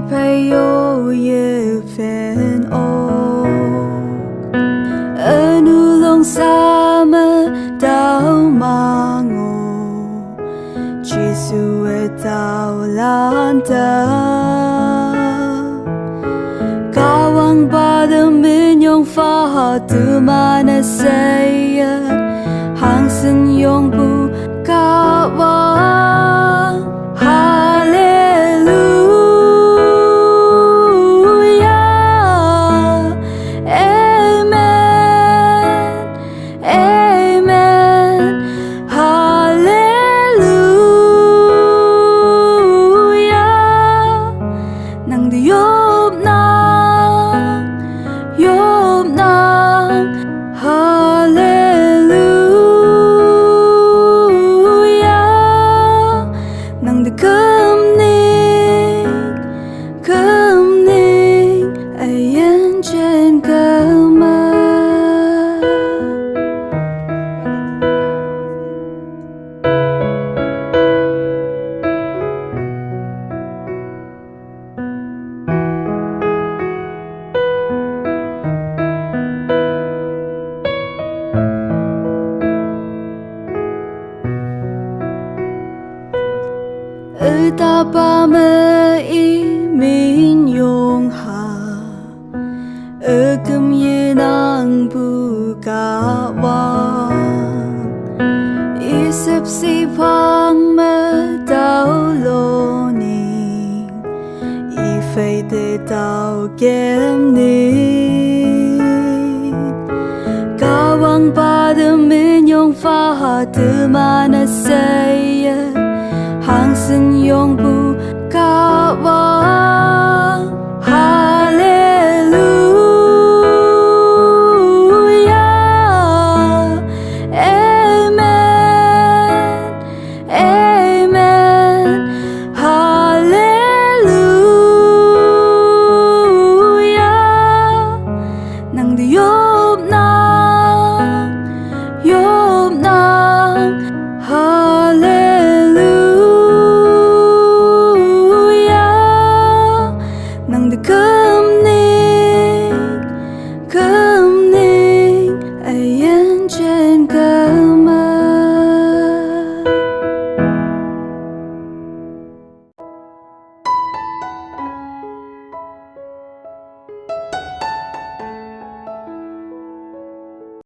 陪有也分哦，努龙萨么到马我，只苏为到兰的。Kawang badam minyong fa tu mana saya hang sen yong bu kawang hallelujah amen amen hallelujah nang diop na Hallelujah nang de câm ninh ai yên trên cơ mơ. Ta ba mơ y min yong ha kum yi nang bu ka wang y sep si phang mơ đau lo ni y phê de đau kem ni ka wang ba de min yong fa ha tu ma na say hang sen yong bu